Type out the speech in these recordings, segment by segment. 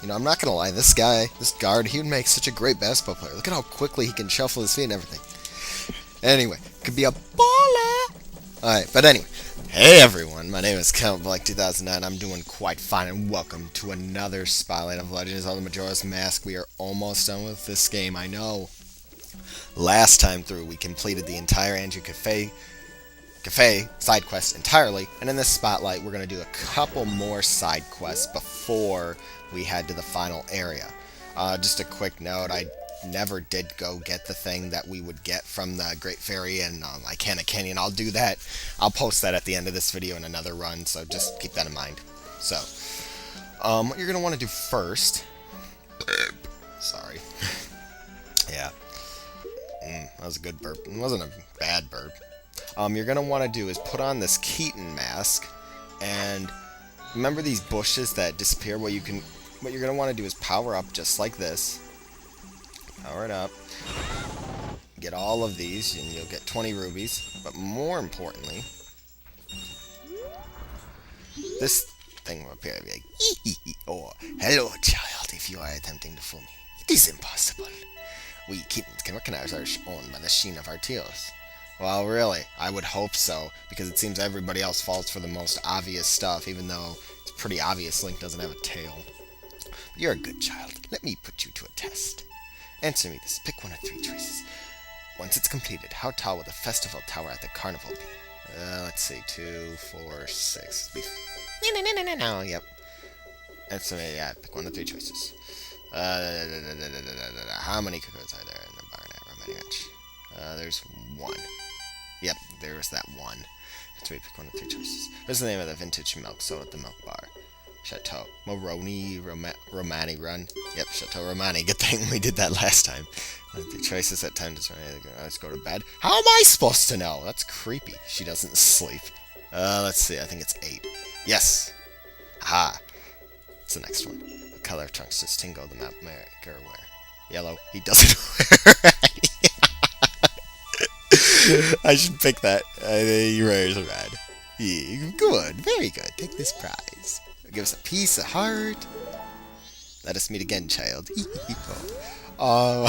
You know, I'm not gonna lie, this guy, this guard, he would make such a great basketball player. Look at how quickly he can shuffle his feet and everything. Anyway, could be a baller. Alright, but anyway. Hey everyone, my name is Count Black 2009. I'm doing quite fine, and welcome to another Spotlight of Legends on the Majora's Mask. We are almost done with this game, I know. Last time through, we completed the entire Anju-Kafei side quest entirely, and in this spotlight, we're going to do a couple more side quests before we head to the final area. Just a quick note, I never did go get the thing that we would get from the Great Fairy and Icana Canyon. I'll do that. I'll post that at the end of this video in another run, so just keep that in mind. So, what you're going to want to do first... Sorry. Yeah. That was a good burp. It wasn't a bad burp. You're going to want to do is put on this Keaton mask, and remember these bushes that disappear? What you're going to want to do is power up just like this. Power it up. Get all of these, and you'll get 20 rubies. But more importantly, this thing will appear and be like, oh, hello, child, if you are attempting to fool me. It is impossible. We kittens can recognize our own by the sheen of our tails. Well, really, I would hope so, because it seems everybody else falls for the most obvious stuff, even though it's pretty obvious Link doesn't have a tail. But you're a good child. Let me put you to a test. Answer me this. Pick one of three choices. Once it's completed, how tall will the festival tower at the carnival be? Let's see. 2, 4, 6. No. Yep. Answer me, yeah, pick one of three choices. How many cookies are there in the barn at Romani Ranch? There's one. Yep, there's that one. That's where you pick one of three choices. What's the name of the vintage milk sold at the milk bar? Chateau Romani Run. Yep, Chateau Romani. Good thing we did that last time. The choices at 10 to let's go to bed. How am I supposed to know? That's creepy. She doesn't sleep. Let's see. I think it's 8. Yes. Aha. It's the next one. What color of trunks does Tingo the map maker wear? Yellow. He doesn't wear any. I should pick that. He wears red. Yeah, good. Very good. Take this prize. Give us a piece of heart. Let us meet again, child. Yeah,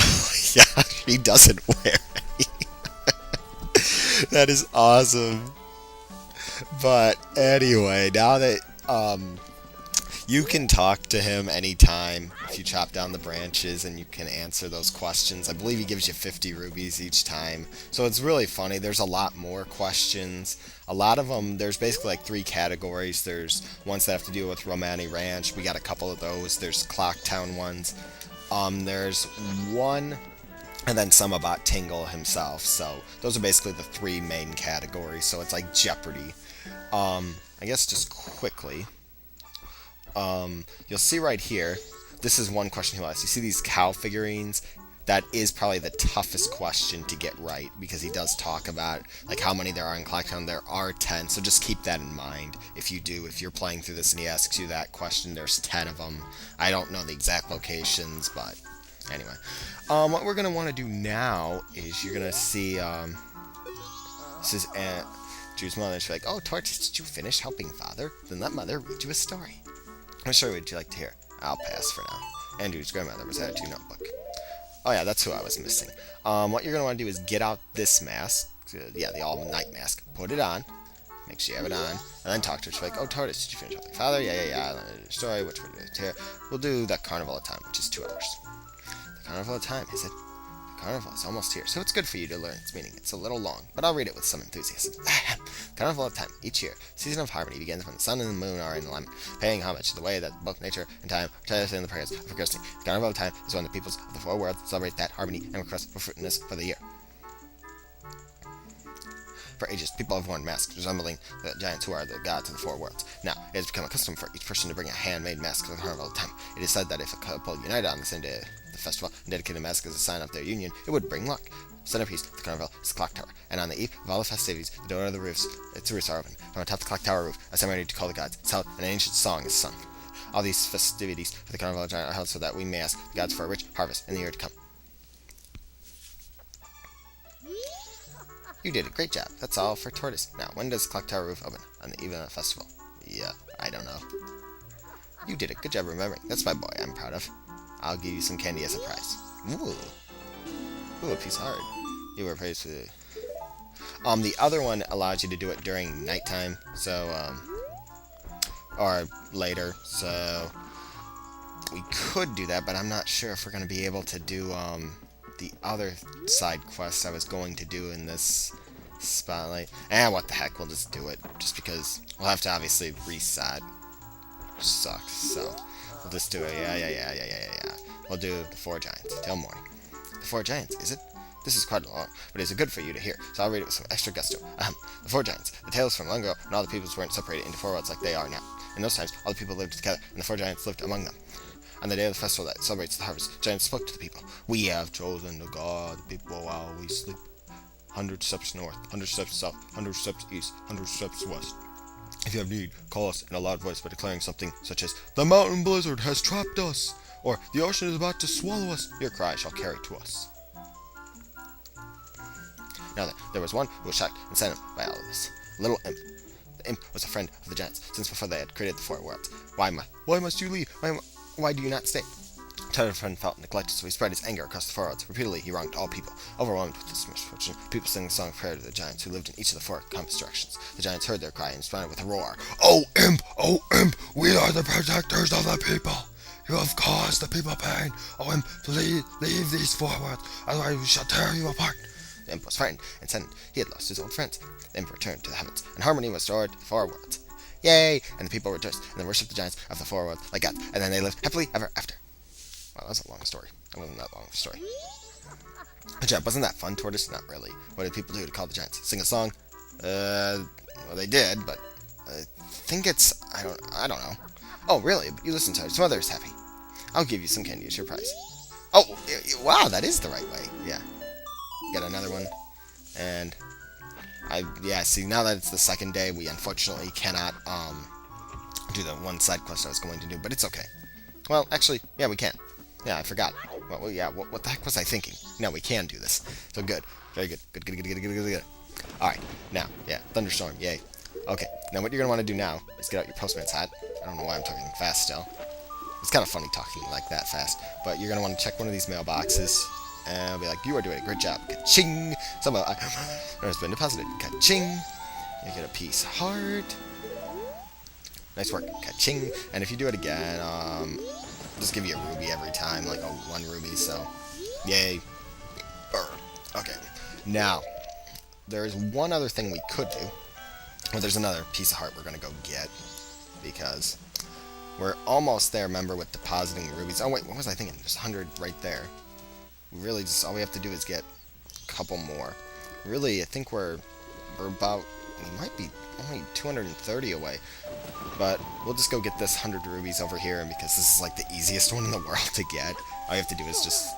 he doesn't wear any. That is awesome. But anyway, now that you can talk to him anytime if you chop down the branches, and you can answer those questions. I believe he gives you 50 rubies each time. So it's really funny. There's a lot more questions. A lot of them, there's basically like 3 categories. There's ones that have to deal with Romani Ranch. We got a couple of those. There's Clocktown ones. There's one, and then some about Tingle himself. So those are basically the 3 main categories. So it's like Jeopardy. I guess just quickly. You'll see right here, this is one question he asked. You see these cow figurines? That is probably the toughest question to get right, because he does talk about like how many there are in Clocktown. There are 10, so just keep that in mind if you're playing through this and he asks you that question. There's 10 of them. I don't know the exact locations, but anyway. What we're going to want to do now is you're going to see, this is Aunt Drew's mother. She's like, oh, Tortoise, did you finish helping Father? Then let Mother read you a story. What story would you like to hear? I'll pass for now. Andrew's grandmother was added to your notebook. Oh yeah, that's who I was missing. What you're going to want to do is get out this mask. Yeah, the all-night mask. Put it on. Make sure you have it on. And then talk to her. She's like, oh, Tortoise, did you finish helping Father? Yeah. Story, which would you like to hear? We'll do the Carnival of Time, which is 2 hours. The Carnival of Time, is it? Carnival is almost here, so it's good for you to learn its meaning. It's a little long, but I'll read it with some enthusiasm. Carnival of Time. Each year, season of harmony begins when the sun and the moon are in alignment, paying homage to the way that both nature and time are tied in the prayers of Christy. The Carnival of Time is when the peoples of the 4 worlds celebrate that harmony and request for fruitfulness for the year. For ages, people have worn masks resembling the giants who are the gods of the 4 worlds. Now, it has become a custom for each person to bring a handmade mask to the Carnival of Time. It is said that if a couple united on the same day the festival and dedicated a mask as a sign of their union, it would bring luck. Centerpiece of the carnival is the clock tower, and on the eve of all the festivities, the door of the roofs, its roofs are open. From atop the clock tower roof, a ceremony to call the gods is held, and an ancient song is sung. All these festivities for the carnival are held so that we may ask the gods for a rich harvest in the year to come. You did a great job. That's all for Tortoise. Now, when does Clock Tower Roof open? On the eve of the festival. Yeah, I don't know. You did it. Good job remembering. That's my boy I'm proud of. I'll give you some candy as a prize. Ooh. Ooh, a piece of heart. You were praised for the... the other one allows you to do it during nighttime, so, or later, so we could do that, but I'm not sure if we're going to be able to do, the other side quest I was going to do in this spotlight. What the heck, we'll just do it, just because we'll have to obviously reset. Which sucks, so we'll just do it. Yeah. We'll do the 4 giants till morning. The 4 giants, is it? This is quite long, but is it good for you to hear? So I'll read it with some extra gusto. The 4 giants. The tales from long ago, when all the peoples weren't separated into 4 worlds like they are now. In those times, all the people lived together, and the 4 giants lived among them. On the day of the festival that celebrates the harvest, giants spoke to the people. We have chosen to guard the people while we sleep. 100 steps north, 100 steps south, 100 steps east, 100 steps west. If you have need, call us in a loud voice by declaring something such as, "The mountain blizzard has trapped us," or "The ocean is about to swallow us." Your cry shall carry to us. Now then, there was one who was shocked and saddened by all of this. Little Imp. The Imp was a friend of the giants, since before they had created the 4 worlds. Why must you leave? Why do you not stay? Tired friend felt neglected, so he spread his anger across the 4 worlds. Repeatedly, he wronged all people. Overwhelmed with this misfortune, people sang the song of prayer to the giants who lived in each of the 4 compass directions. The giants heard their cry and responded with a roar. Oh, Imp! We are the protectors of the people! You have caused the people pain! Oh, Imp, leave these 4 worlds, otherwise we shall tear you apart! The Imp was frightened and saddened. He had lost his old friends. The Imp returned to the heavens, and harmony was restored to the 4 worlds. Yay! And the people rejoiced, and they worshipped the giants of the 4 worlds like gods, and then they lived happily ever after. Wow, that's a long story. That wasn't that long of a story. Good job. Wasn't that fun, Tortoise? Not really. What did people do to call the giants? Sing a song? Well, they did, but I think it's... I don't know. Oh, really? But you listen to it. His mother is happy. I'll give you some candy as your prize. Oh, wow, that is the right way. Yeah. Get another one. And... see, now that it's the second day, we unfortunately cannot, do the one side quest I was going to do, but it's okay. Well, actually, yeah, we can. Yeah, I forgot. Well, yeah, what the heck was I thinking? No, we can do this. So good. Very good. Good. Alright, now, yeah, thunderstorm, yay. Okay, now what you're going to want to do now is get out your postman's hat. I don't know why I'm talking fast still. It's kind of funny talking like that fast. But you're going to want to check one of these mailboxes. And I'll be like, you are doing a great job. Ka-ching! Somehow, has been deposited. Ka-ching! You get a piece of heart. Nice work. Ka-ching! And if you do it again, just give you a ruby every time, like a 1 ruby, so... Yay. Okay. Now, there's one other thing we could do. Well, there's another piece of heart we're going to go get. Because we're almost there, remember, with depositing rubies. Oh, wait, what was I thinking? There's 100 right there. Really, just all we have to do is get a couple more. Really, I think we're about... We might be only 230 away. But we'll just go get this 100 rubies over here, because this is like the easiest one in the world to get. All you have to do is just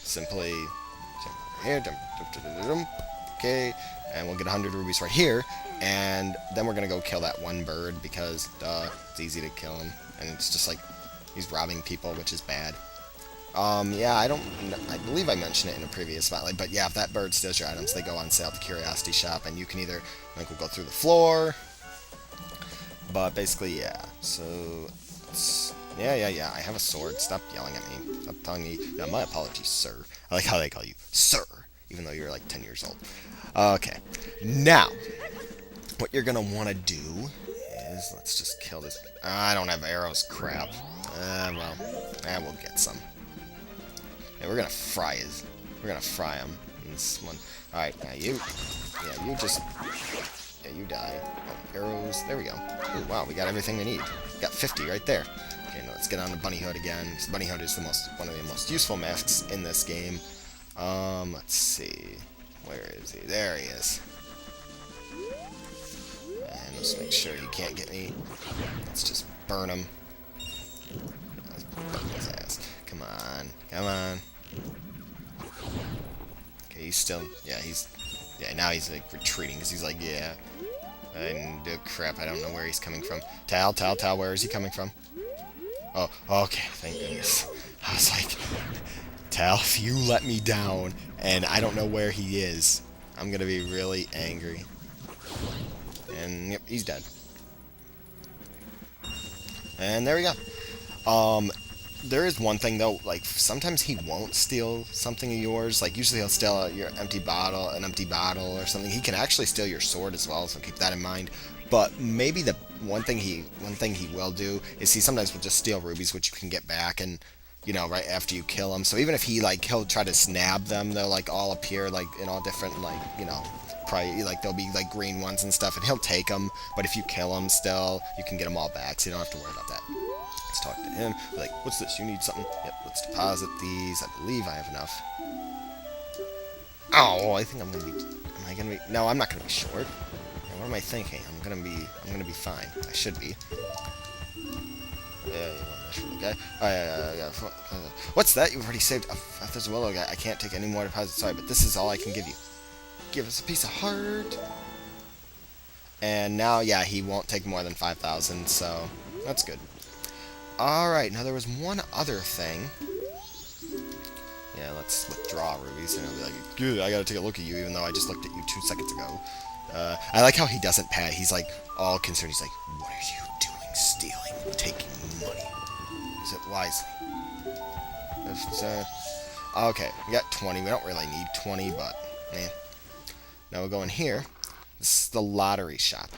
simply jump over here, okay, and we'll get 100 rubies right here, and then we're gonna go kill that one bird, because it's easy to kill him, and it's just like he's robbing people, which is bad. Yeah, I believe I mentioned it in a previous spotlight, but yeah, if that bird steals your items, they go on sale at the Curiosity Shop, and you can either, like, we'll go through the floor, but basically, yeah, so, yeah, I have a sword, stop yelling at me, stop telling me, yeah, my apologies, sir. I like how they call you sir, even though you're like 10 years old. Okay, now, what you're gonna want to do is, let's just kill this, I don't have arrows, crap, we'll get some. Yeah, we're gonna fry him in this one. Alright, now you die. Oh, arrows, there we go. Ooh, wow, we got everything we need. Got 50 right there. Okay, now let's get on to Bunny Hood again, because Bunny Hood is one of the most useful masks in this game. Let's see. Where is he? There he is. And let's make sure he can't get me. Let's just burn him. Let's burn his ass. Come on. Okay, he's still, now he's like retreating, because he's like, yeah. And, crap, I don't know where he's coming from. Tal, where is he coming from? Oh, okay, thank goodness. I was like, Tal, if you let me down, and I don't know where he is, I'm gonna be really angry. And, yep, he's dead. And there we go. There is one thing though, like sometimes he won't steal something of yours. Like usually he'll steal your an empty bottle or something. He can actually steal your sword as well, so keep that in mind. But maybe the one thing he will do is he sometimes will just steal rubies, which you can get back, and right after you kill him. So even if he'll try to snab them, they'll like all appear like in all different probably like there'll be like green ones and stuff, and he'll take them. But if you kill him, still you can get them all back, so you don't have to worry about that. Let's talk to him. Be like, what's this? You need something? Yep, let's deposit these. I believe I have enough. Oh, I think I'm gonna be. Am I gonna be? No, I'm not gonna be short. Yeah, what am I thinking? I'm gonna be fine. I should be. Yeah, okay. Yeah. What's that? You've already saved. There's a willow guy. I can't take any more deposits. Sorry, but this is all I can give you. Give us a piece of heart. And now, yeah, he won't take more than 5,000, so that's good. Alright, now there was one other thing. Yeah, let's withdraw rubies, and he'll be like, "Good, I gotta take a look at you, even though I just looked at you 2 seconds ago." I like how he doesn't pat. He's like, all concerned. He's like, "What are you doing? Stealing? Taking money? Use it wisely." Okay, we got 20. We don't really need 20, but, man. Now we'll go in here. This is the lottery shop.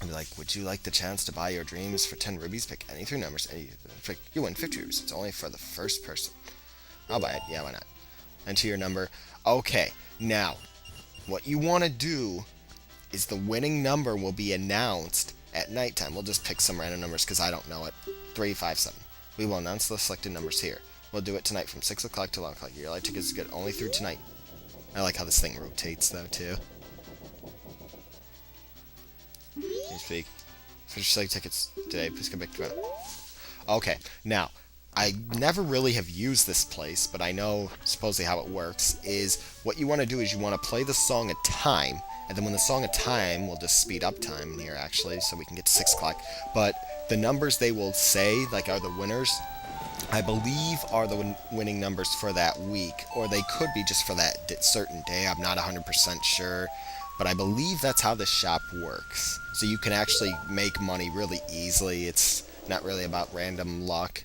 I'll be like, "Would you like the chance to buy your dreams for 10 rubies? Pick any 3 numbers. You win 50 rubies. It's only for the first person." I'll buy it. Yeah, why not? Enter your number. Okay, now, what you want to do is the winning number will be announced at nighttime. We'll just pick some random numbers because I don't know it. 357. We will announce the selected numbers here. We'll do it tonight from 6 o'clock to 11 o'clock. Your light tickets get only through tonight. I like how this thing rotates, though, too. Please speak. Finish selling tickets today. Please come back tomorrow. Okay, now, I never really have used this place, but I know supposedly how it works, is what you want to do is you want to play the song a time, and then when the song a time, we'll just speed up time here, actually, so we can get to 6 o'clock. But the numbers they will say, like, are the winners, I believe are the winning numbers for that week, or they could be just for that certain day. I'm not 100% sure, but I believe that's how the shop works. So you can actually make money really easily. It's not really about random luck.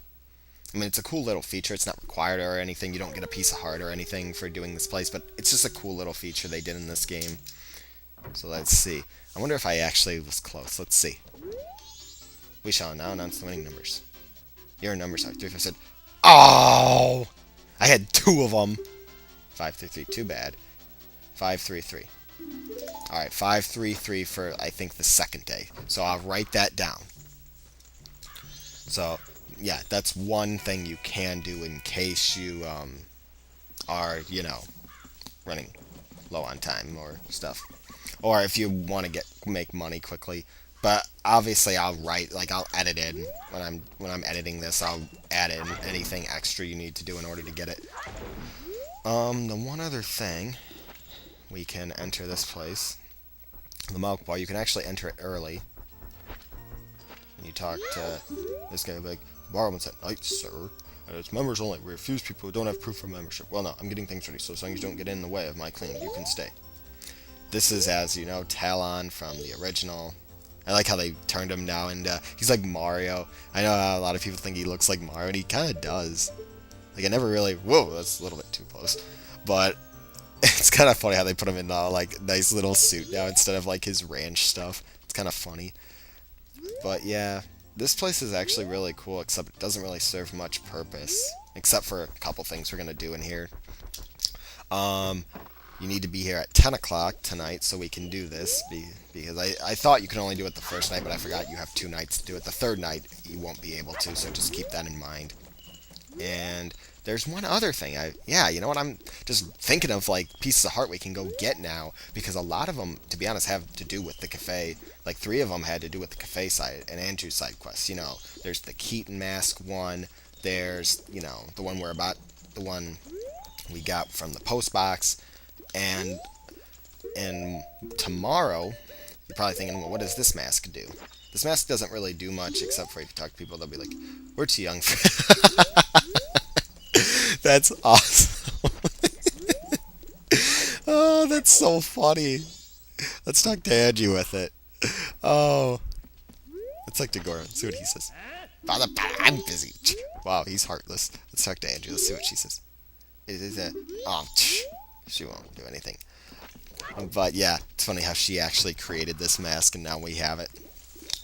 I mean, it's a cool little feature. It's not required or anything. You don't get a piece of heart or anything for doing this place, but it's just a cool little feature they did in this game. So let's see. I wonder if I actually was close. Let's see. We shall now announce the winning numbers. Your numbers are 3. I said, oh! I had 2 of them. 533. Too bad. 533. Alright, 533 for, I think, the second day. So I'll write that down. So, yeah, that's one thing you can do in case you are, running low on time or stuff. Or if you want to make money quickly. But obviously I'll edit in when I'm editing this, I'll add in anything extra you need to do in order to get it. The one other thing, we can enter this place. The milk bar, you can actually enter it early. And you talk to this guy, like, "Bar opens at night, sir. And it's members only. We refuse people who don't have proof of membership." Well, no, I'm getting things ready, so as long as you don't get in the way of my cleaning, you can stay. This is, as you know, Talon from the original. I like how they turned him now, and he's like Mario. I know a lot of people think he looks like Mario, and he kind of does. Like, I never really... Whoa, that's a little bit too close. But it's kind of funny how they put him in, like, nice little suit now instead of, like, his ranch stuff. It's kind of funny. But, yeah, this place is actually really cool, except it doesn't really serve much purpose. Except for a couple things we're going to do in here. You need to be here at 10 o'clock tonight so we can do this, because I thought you could only do it the first night, but I forgot you have 2 nights to do it. The third night, you won't be able to, so just keep that in mind. And there's one other thing. You know what? I'm just thinking of, like, pieces of heart we can go get now, because a lot of them, to be honest, have to do with the cafe. Like, 3 of them had to do with the cafe side and Anju side quests. There's the Keaton mask one. There's, the one we got from the post box. And tomorrow, you're probably thinking, well, what does this mask do? This mask doesn't really do much, except for if you talk to people, they'll be like, "We're too young for..." That's awesome. Oh, that's so funny. Let's talk to Angie with it. Oh, Let's talk to Goron. See what he says. Father, I'm busy. Wow, he's heartless. Let's talk to Anju. Let's see what she says. Is it? Oh, she won't do anything. But yeah, it's funny how she actually created this mask, and now we have it.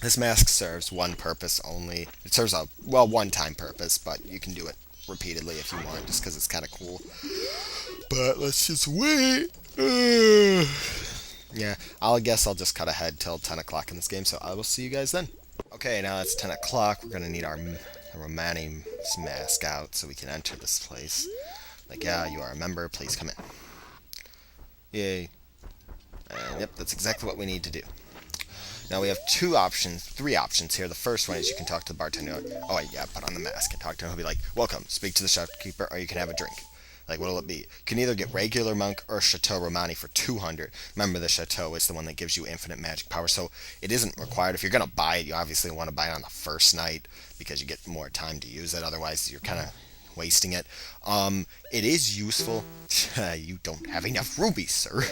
This mask serves one purpose only. It serves a, well, one-time purpose, but you can do it repeatedly if you want, just because it's kind of cool. But let's just wait. Yeah, I guess I'll just cut ahead till 10 o'clock in this game, so I will see you guys then. Okay, now it's 10 o'clock. We're going to need our Romani mask out so we can enter this place. Like, yeah, you are a member. Please come in. Yay. And yep, that's exactly what we need to do. Now we have three options here. The first one is you can talk to the bartender. Oh, yeah, put on the mask and talk to him. He'll be like, welcome, speak to the shopkeeper, or you can have a drink. Like, what'll it be? You can either get regular monk or Chateau Romani for 200. Remember, the Chateau is the one that gives you infinite magic power, so it isn't required. If you're going to buy it, you obviously want to buy it on the first night because you get more time to use it. Otherwise, you're kind of wasting it. It is useful. You don't have enough rubies, sir.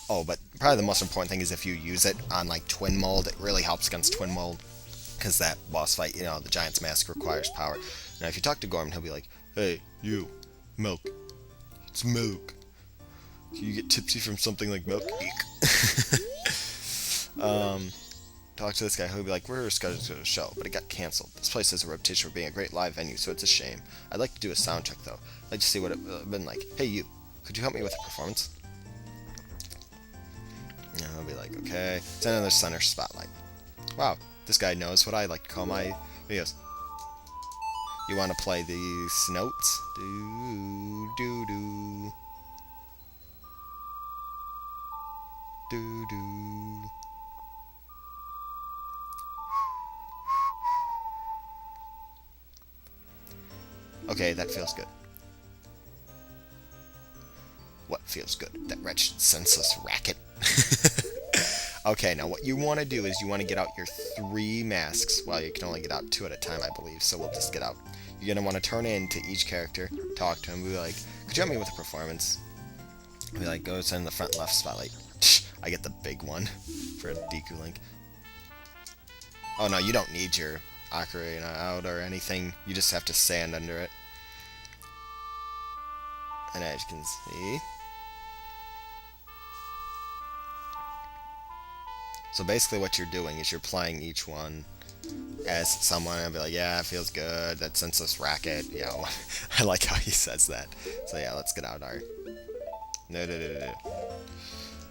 Oh, but probably the most important thing is if you use it on, like, Twin Mold, it really helps against Twin Mold, because that boss fight, you know, the Giant's Mask requires power. Now, if you talk to Gorman, he'll be like, hey, you, milk. It's milk. Can you get tipsy from something like milk? Talk to this guy, he'll be like, we're scheduled to a show, but it got cancelled. This place has a reputation for being a great live venue, so it's a shame. I'd like to do a sound check, though. I'd like to see what it would have been like. Hey, you, could you help me with a performance? Yeah, I'll be like, okay. It's another center spotlight. Wow, this guy knows what I like to call my videos. You want to play these notes? Do, do, do. Do, do. Okay, that feels good. What feels good? That wretched, senseless racket. Okay, now what you want to do is you want to get out your 3 masks. Well, you can only get out 2 at a time, I believe, so we'll just get out. You're going to want to turn in to each character, talk to him, be like, could you help me with a performance? Be like, go to in the front left spotlight. I get the big one for a Deku Link. Oh no, you don't need your ocarina out or anything. You just have to stand under it. And as you can see... So basically what you're doing is you're playing each one as someone and be like, yeah, it feels good, that senseless racket, you know. I like how he says that. So yeah, let's get out our... No.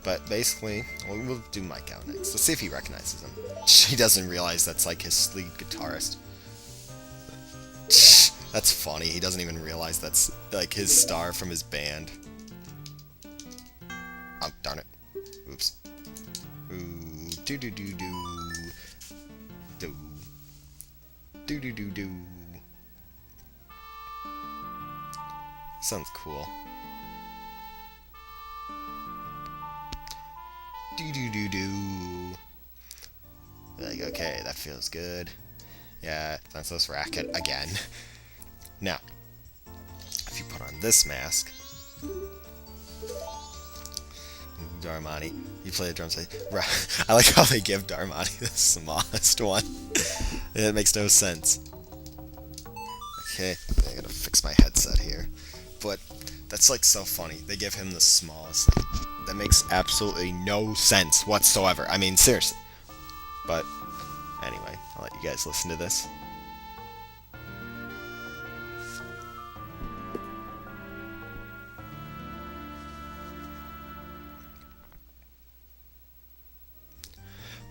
But basically, we'll do Mike out next. Let's see if he recognizes him. He doesn't realize that's like his lead guitarist. That's funny, he doesn't even realize that's like his star from his band. Oh, darn it. Oops. Ooh. Do do do do do do do do do. Sounds cool. Do do do do. Like, okay, that feels good. Yeah, senseless racket again. Now, if you put on this mask. Darmani, you play the drums. I like how they give Darmani the smallest one. It makes no sense. Okay, I gotta fix my headset here. But that's like so funny. They give him the smallest. Like, that makes absolutely no sense whatsoever. I mean, seriously. But anyway, I'll let you guys listen to this.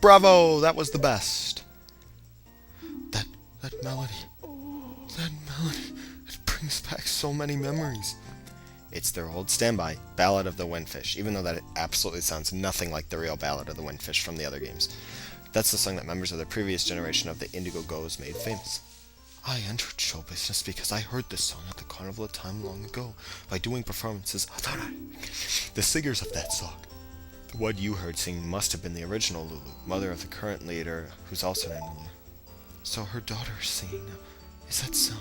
Bravo! That was the best. That melody. That melody. It brings back so many memories. It's their old standby, Ballad of the Windfish, even though that absolutely sounds nothing like the real Ballad of the Windfish from the other games. That's the song that members of the previous generation of the Indigo Goes made famous. I entered show business because I heard this song at the carnival a time long ago. By doing performances, I thought the singers of that song. The one you heard singing must have been the original Lulu, mother of the current leader, who's also named Lulu. So her daughter is singing now. Is that so?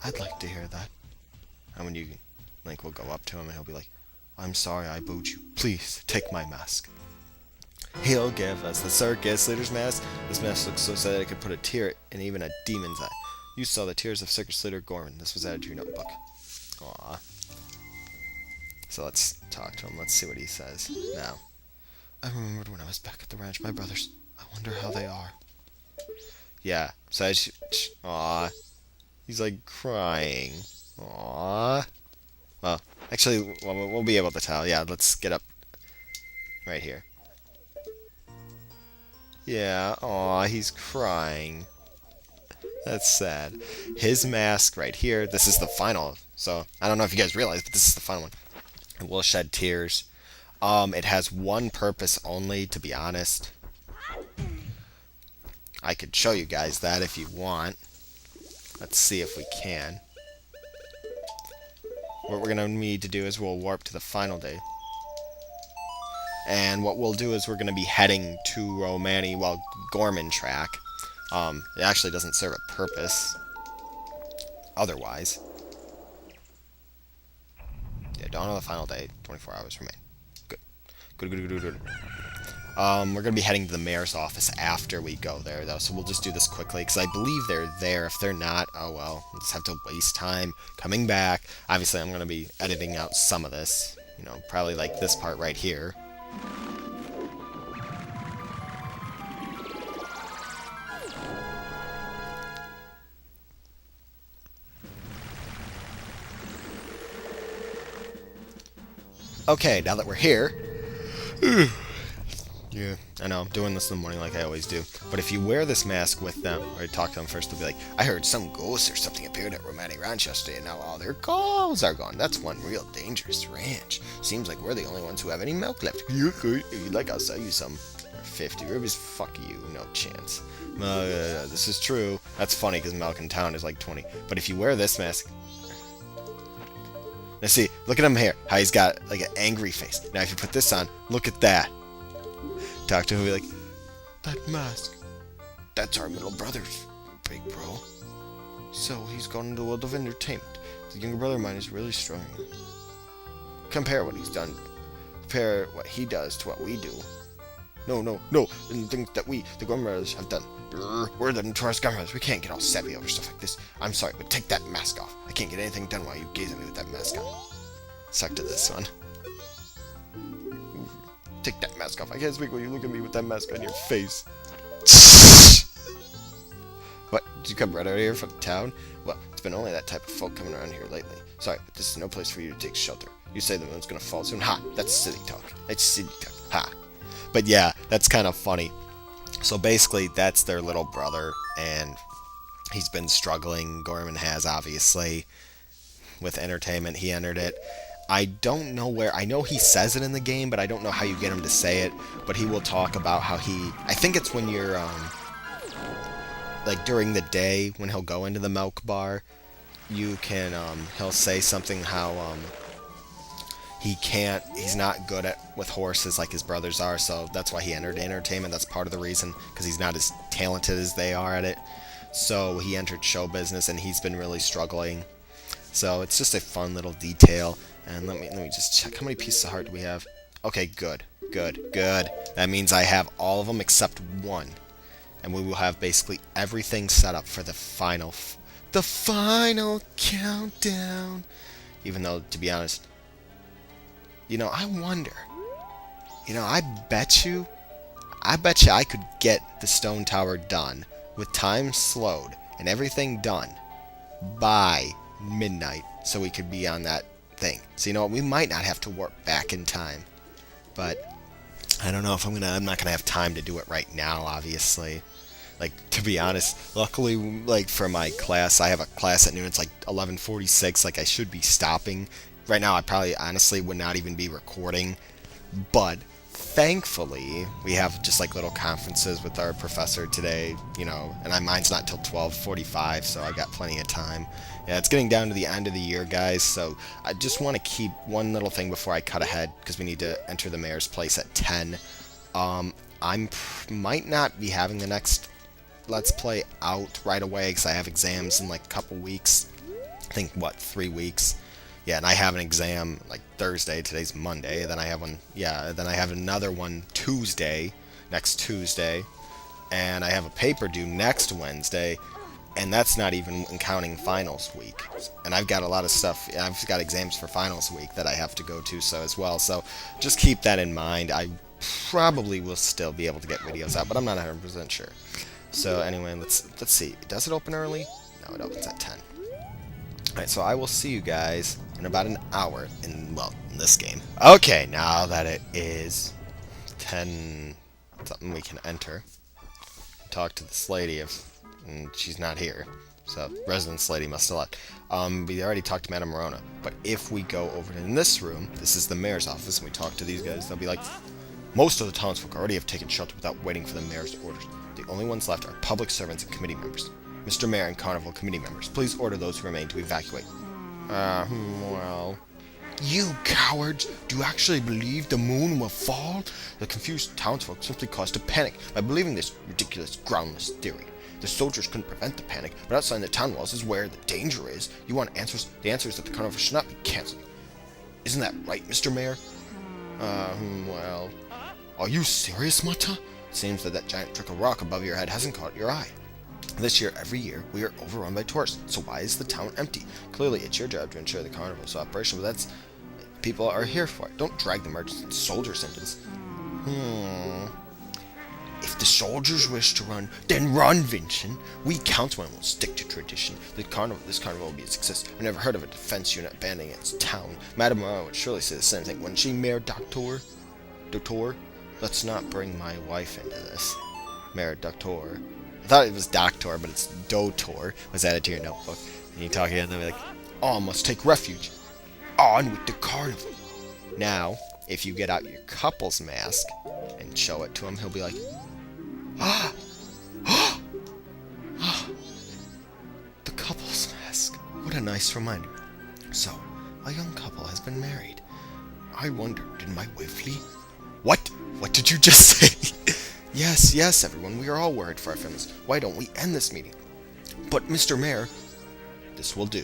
I'd like to hear that. And when Link will go up to him and he'll be like, I'm sorry I booed you. Please, take my mask. He'll give us the circus leader's mask. This mask looks so sad I could put a tear in even a demon's eye. You saw the tears of circus leader Gorman. This was added to your notebook. Aww. So let's talk to him. Let's see what he says now. I remembered when I was back at the ranch. My brothers. I wonder how they are. Yeah. So aww. He's like crying. Aww. Well, actually, we'll be able to tell. Yeah, let's get up right here. Yeah, aw, he's crying. That's sad. His mask right here, this is the final. So, I don't know if you guys realize, but this is the final one. It will shed tears. It has one purpose only, to be honest. I could show you guys that if you want. Let's see if we can. What we're going to need to do is we'll warp to the final day. And what we'll do is we're going to be heading to Romani, well, Gorman track. It actually doesn't serve a purpose otherwise. Yeah, dawn of the final day, 24 hours remain. Good. Good. We're going to be heading to the mayor's office after we go there, though, so we'll just do this quickly, because I believe they're there. If they're not, oh well, we'll just have to waste time coming back. Obviously, I'm going to be editing out some of this, you know, probably like this part right here. Okay, now that we're here... Yeah, I know, I'm doing this in the morning like I always do. But if you wear this mask with them, or talk to them first, they'll be like, I heard some ghosts or something appeared at Romani Ranch yesterday, and now all their cows are gone. That's one real dangerous ranch. Seems like we're the only ones who have any milk left. If you'd like, I'll sell you some. 50 rupees? Fuck you, no chance. This is true. That's funny, because milk in town is like 20. But if you wear this mask... Now see, look at him here, how he's got like an angry face. Now if you put this on, look at that. Talk to him and be like, that mask, that's our middle brother's, big bro. So he's gone into the world of entertainment. The younger brother of mine is really strong. Compare what he's done. Compare what he does to what we do. No, and things that we, the grandmothers, have done. We're the notorious grandmothers. We can't get all sappy over stuff like this. I'm sorry, but take that mask off. I can't get anything done while you gaze at me with that mask on. Suck to this one. Take that mask off. I can't speak when you look at me with that mask on your face. What? Did you come right out of here from town? Well, it's been only that type of folk coming around here lately. Sorry, but this is no place for you to take shelter. You say the moon's gonna fall soon. Ha! That's silly talk. That's silly talk. Ha! But yeah, that's kind of funny. So basically, that's their little brother, and he's been struggling. Gorman has, obviously, with entertainment. He entered it. I don't know where... I know he says it in the game, but I don't know how you get him to say it. But he will talk about how he... I think it's when you're, like, during the day, when he'll go into the milk bar, you can, he'll say something how, he's not good with horses like his brothers are, so that's why he entered entertainment. That's part of the reason, because he's not as talented as they are at it. So he entered show business, and he's been really struggling. So it's just a fun little detail. And let me just check, how many pieces of heart do we have? Okay, good. That means I have all of them except one. And we will have basically everything set up for the final countdown. Even though, to be honest, you know, I wonder. You know, I bet you I could get the stone tower done with time slowed and everything done by midnight, so we could be on that thing. So you know what, we might not have to warp back in time, but I don't know if I'm not gonna have time to do it right now, obviously. Like, to be honest, luckily, like, for my class, I have a class at noon. It's like 11:46. Like, I should be stopping right now. I probably honestly would not even be recording, but thankfully we have just like little conferences with our professor today, you know, and mine's not till 12:45, so I got plenty of time. Yeah, it's getting down to the end of the year, guys, so I just want to keep one little thing before I cut ahead, because we need to enter the mayor's place at 10. Might not be having the next Let's Play out right away, because I have exams in like a couple weeks. I think, what, 3 weeks? Yeah, and I have an exam like Thursday. Today's Monday. Then I have one. Yeah, then I have another one Tuesday. next Tuesday, and I have a paper due next Wednesday, and that's not even counting finals week. And I've got a lot of stuff. I've got exams for finals week that I have to go to so as well. So just keep that in mind. I probably will still be able to get videos out, but I'm not 100% sure. So anyway, let's see. Does it open early? No, it opens at 10. Alright, so I will see you guys in about an hour in this game. Okay, now that it is 10 something, we can enter. Talk to this lady and she's not here. So, residence lady must have left. We already talked to Madame Morona. But if we go over in this room, this is the mayor's office, and we talk to these guys, they'll be like, most of the townsfolk already have taken shelter without waiting for the mayor's orders. The only ones left are public servants and committee members. Mr. Mayor and Carnival committee members, please order those who remain to evacuate. Well... You cowards! Do you actually believe the moon will fall? The confused townsfolk simply caused a panic by believing this ridiculous, groundless theory. The soldiers couldn't prevent the panic, but outside the town walls is where the danger is. You want answers? The answer is that the carnival should not be cancelled. Isn't that right, Mr. Mayor? Well... Are you serious, Mata? It seems that that giant trick of rock above your head hasn't caught your eye. This year, every year, we are overrun by tourists, so why is the town empty? Clearly, it's your job to ensure the carnival is operational, but that's... People are here for it. Don't drag the merchants and soldiers into this. If the soldiers wish to run, then run, Vincent. We councilmen will stick to tradition. This carnival will be a success. I've never heard of a defense unit abandoning its town. Madame Morona would surely say the same thing, wouldn't she, Mayor Doctor? Doctor? Let's not bring my wife into this. Mayor Doctor. I thought it was Doctor, but it's Dotor. Was added to your notebook. And you talk again, and they'll be like, all must take refuge. On with the carnival. Now, if you get out your couple's mask and show it to him, he'll be like, the couple's mask. What a nice reminder. So, a young couple has been married. I wonder, did my wife leave? What? What did you just say? Yes, everyone, we are all worried for our families. Why don't we end this meeting? But, Mr. Mayor, this will do.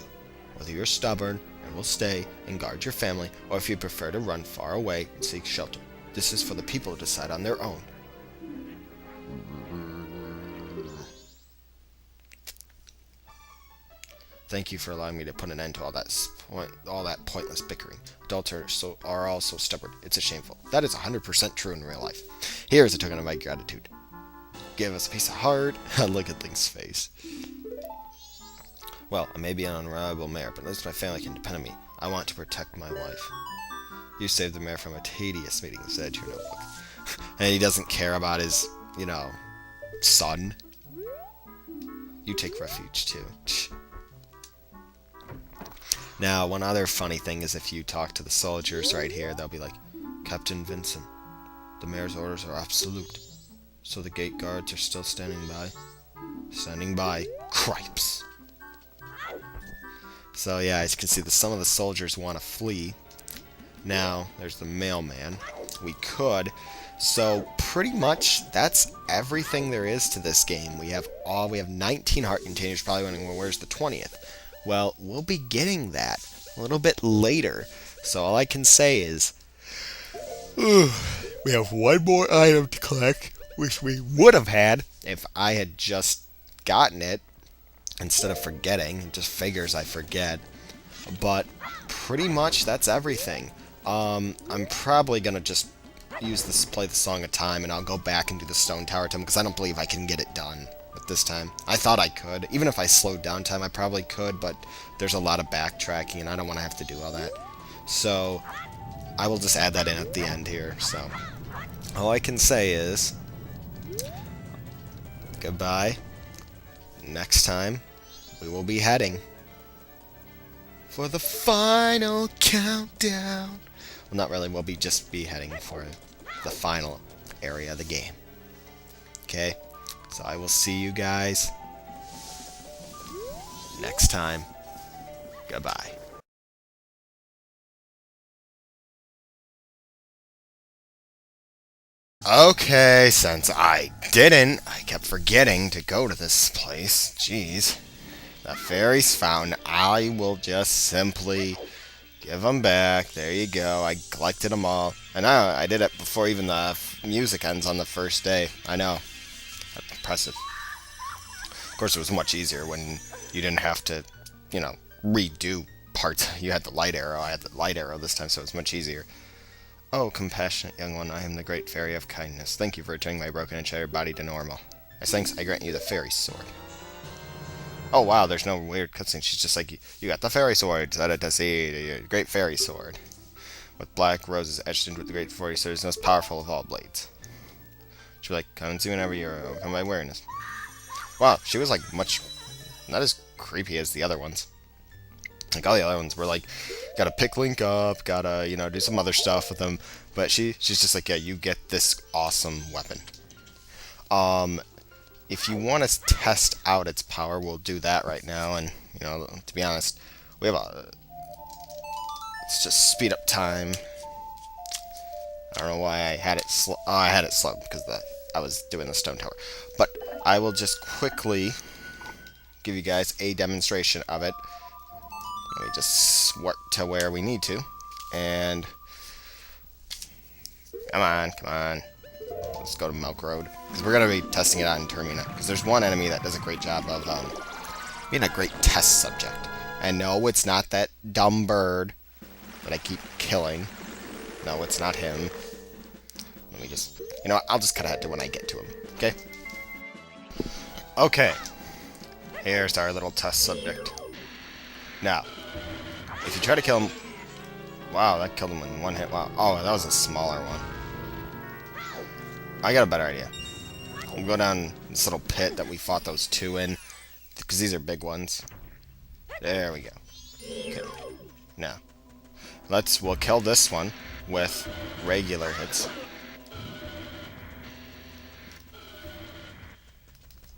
Whether you're stubborn and will stay and guard your family, or if you prefer to run far away and seek shelter, this is for the people to decide on their own. Thank you for allowing me to put an end to all that pointless bickering. Adults are all so stubborn. It's shameful. That is 100% true in real life. Here is a token of my gratitude. Give us a piece of heart. Look at Link's face. Well, I may be an unreliable mayor, but at least my family can depend on me. I want to protect my wife. You saved the mayor from a tedious meeting, said your notebook. And he doesn't care about his, son. You take refuge, too. Now, one other funny thing is if you talk to the soldiers right here, they'll be like, Captain Vincent, the mayor's orders are absolute. So the gate guards are still standing by. Standing by. Cripes. So yeah, as you can see, some of the soldiers want to flee. Now, there's the mailman. We could. So pretty much that's everything there is to this game. We have 19 heart containers. Probably wondering, well, where's the 20th? Well, we'll be getting that a little bit later. So all I can say is, we have one more item to collect, which we would have had if I had just gotten it instead of forgetting. It just figures I forget. But pretty much that's everything. I'm probably gonna just play the Song of Time, and I'll go back and do the Stone Tower Temple because I don't believe I can get it done at this time. I thought I could. Even if I slowed down time, I probably could, but there's a lot of backtracking, and I don't want to have to do all that. So I will just add that in at the end here. So all I can say is goodbye. Next time, we will be heading for the final countdown. Well, not really. We'll just be heading for the final area of the game. Okay? So I will see you guys next time. Goodbye. Okay, since I kept forgetting to go to this place. Jeez. The fairies found. I will just simply Give them back. There you go. I collected them all. I know. I did it before even the music ends on the first day. I know. That's impressive. Of course, it was much easier when you didn't have to, redo parts. You had the light arrow. I had the light arrow this time, so it was much easier. Oh, compassionate young one, I am the great fairy of kindness. Thank you for returning my broken and shattered body to normal. As thanks, I grant you the fairy sword. Oh wow, there's no weird cutscene. She's just like, you got the fairy sword. The great fairy sword. With black roses etched into the great fairy sword is the most powerful of all blades. She'll be like, come and see whenever you're overcome by weariness. Wow, she was like not as creepy as the other ones. Like all the other ones were like, gotta pick Link up, gotta, do some other stuff with him. But she's just like, yeah, you get this awesome weapon. If you want to test out its power, we'll do that right now. And, to be honest, we have let's just speed up time. I don't know why I had it slow. Oh, I had it slow because I was doing the stone tower. But I will just quickly give you guys a demonstration of it. Let me just work to where we need to. And come on. Let's go to Milk Road. Because we're going to be testing it out in Termina. Because there's one enemy that does a great job of being a great test subject. And no, it's not that dumb bird that I keep killing. No, it's not him. Let me just... I'll just cut ahead to when I get to him. Okay? Okay. Here's our little test subject. Now, if you try to kill him... Wow, that killed him in one hit. Wow. Oh, that was a smaller one. I got a better idea. We'll go down this little pit that we fought those two in. Because these are big ones. There we go. Okay. Now, we'll kill this one with regular hits.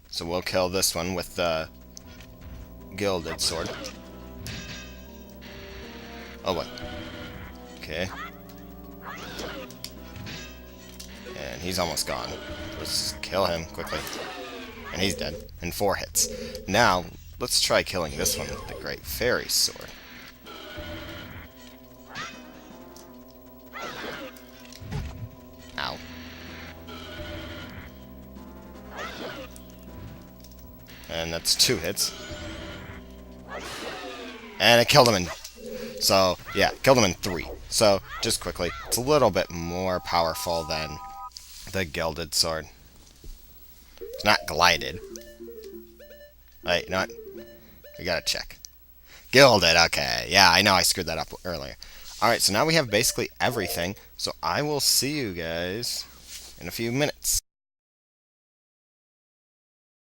So we'll kill this one with the gilded sword. Oh, what? Okay. And he's almost gone. Let's kill him quickly. And he's dead. In 4 hits. Now, let's try killing this one with the great fairy sword. Ow. And that's 2 hits. And it killed him in... So, yeah, killed him in 3. So, just quickly, it's a little bit more powerful than the gilded sword. It's not glided. Wait, you know what? We gotta check. Gilded, okay. Yeah, I know I screwed that up earlier. Alright, so now we have basically everything. So I will see you guys in a few minutes.